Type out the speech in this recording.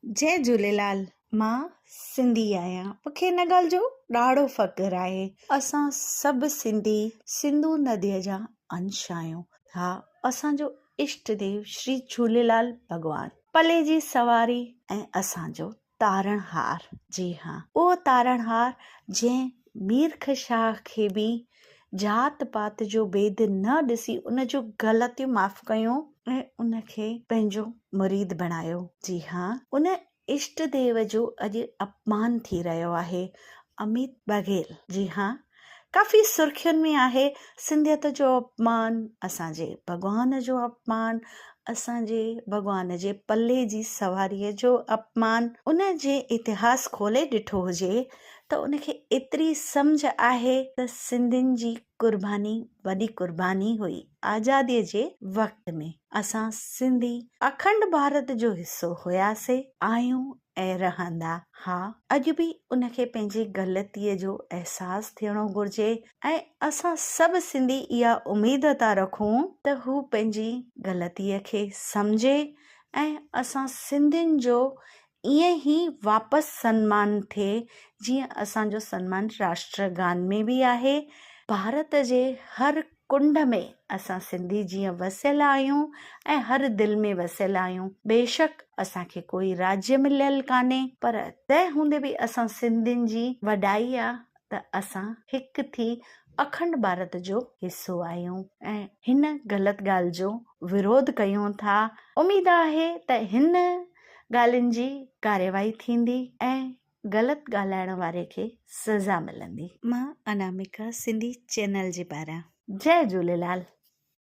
जय झूलेलाल। मां सिंधी आहियां। मूंखे हिन ॻाल्हि जो ॾाढो फ़ख़्रु आहे। असां सभु सिंधी सिंधू नदीअ जा अंश आहियूं। हा, असांजो इष्ट देव श्री झूलेलाल भॻवानु, पले जी सवारी ऐं असांजो तारणहार। जी हाँ, उहो तारणहार जंहिं मीरख शाह खे बि जात पात जो भेद न ॾिसी उन जो ग़लतियूं माफ़ कयूं ऐं उनखे पंहिंजो मुरीद बणायो। जी हाँ, उन इष्ट देव जो अॼु अपमान थी रहियो आहे। अमित बघेल, जी हाँ, काफ़ी सुर्खियुनि में आहे। सिंधियत जो अपमान, असांजे भॻवान जो अपमान, असांजे भॻवान जे पले जी सवारीअ जो अपमान। उन जे इतिहास खोले ॾिठो हुजे त उनखे एतिरी सम्झ आहे त सिंधियुनि जी कुर्बानी वॾी कुर्बानी हुई। आज़ादीअ जे वक़्त में असां सिंधी अखंड भारत जो हिसो हुयासीं, आहियूं ऐं रहंदा। हा, अॼु बि उनखे पंहिंजी ग़लतीअ जो अहसासु थियणो घुर्जे ऐं असां सभु सिंधी इहा उमेद था रखूं त हू पंहिंजी ग़लतीअ खे सम्झे ऐं असां सिंधियुनि जो ईअं ई वापसि सन्मान थिए जीअं असांजो सन्मान राष्ट्रगान में बि आहे। भारत जे हर कुंड में असां सिंधी जीअं वसियल आहियूं ऐं हर दिलि में वसियल आहियूं। बेशक असांखे कोई राज्य मिलियल कान्हे, पर तंहिं हूंदे बि असां सिंधियुनि जी वॾाई आहे त असां हिकु थी अखंड भारत जो हिसो आहियूं ऐं हिन ग़लति ॻाल्हि जो विरोध कयूं था। उमेद आहे त हिन ॻाल्हियुनि जी कार्यवाही थींदी ऐं ग़लति ॻाल्हाइण वारे खे सज़ा मिलंदी। मां अनामिका, सिंधी चैनल जे पारां। जय झूलेलाल।